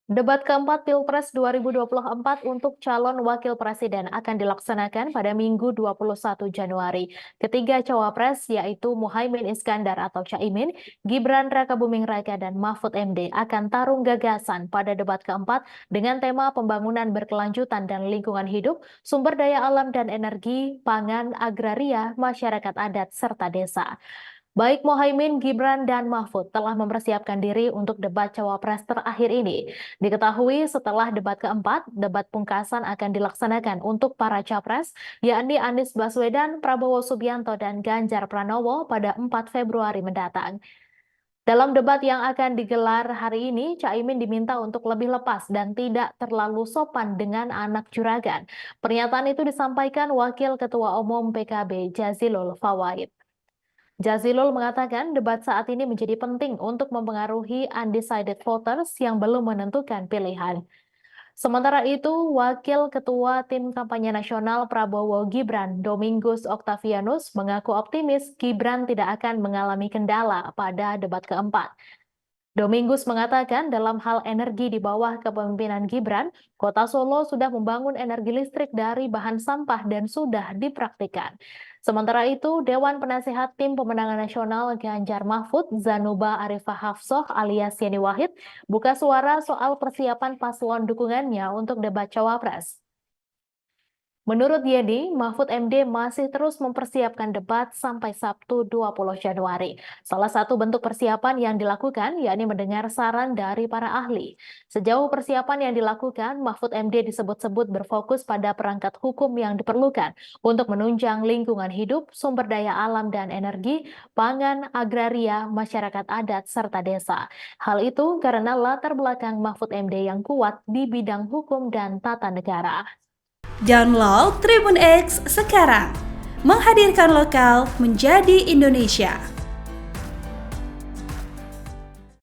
Debat keempat Pilpres 2024 untuk calon wakil presiden akan dilaksanakan pada Minggu 21 Januari. Ketiga cawapres yaitu Muhaimin Iskandar atau Caimin, Gibran Rakabuming Raka, dan Mahfud MD akan tarung gagasan pada debat keempat dengan tema pembangunan berkelanjutan dan lingkungan hidup, sumber daya alam dan energi, pangan, agraria, masyarakat adat, serta desa. Baik Mohaimin, Gibran, dan Mahfud telah mempersiapkan diri untuk debat cawapres terakhir ini. Diketahui setelah debat keempat, debat pungkasan akan dilaksanakan untuk para capres, yakni Anies Baswedan, Prabowo Subianto, dan Ganjar Pranowo pada 4 Februari mendatang. Dalam debat yang akan digelar hari ini, Caimin diminta untuk lebih lepas dan tidak terlalu sopan dengan anak juragan. Pernyataan itu disampaikan Wakil Ketua Umum PKB Jazilul Fawait. Jazilul mengatakan debat saat ini menjadi penting untuk mempengaruhi undecided voters yang belum menentukan pilihan. Sementara itu, Wakil Ketua Tim Kampanye Nasional Prabowo Gibran, Domingus Octavianus, mengaku optimis Gibran tidak akan mengalami kendala pada debat keempat. Domingus mengatakan dalam hal energi di bawah kepemimpinan Gibran, Kota Solo sudah membangun energi listrik dari bahan sampah dan sudah dipraktikkan. Sementara itu, Dewan Penasehat Tim Pemenangan Nasional Ganjar Mahfud, Zanuba Arifah Hafsoh alias Yeni Wahid, buka suara soal persiapan paslon dukungannya untuk debat cawapres. Menurut Yeni, Mahfud MD masih terus mempersiapkan debat sampai Sabtu 20 Januari. Salah satu bentuk persiapan yang dilakukan yakni mendengar saran dari para ahli. Sejauh persiapan yang dilakukan, Mahfud MD disebut-sebut berfokus pada perangkat hukum yang diperlukan untuk menunjang lingkungan hidup, sumber daya alam dan energi, pangan, agraria, masyarakat adat, serta desa. Hal itu karena latar belakang Mahfud MD yang kuat di bidang hukum dan tata negara. Download Tribun X sekarang, menghadirkan lokal menjadi Indonesia.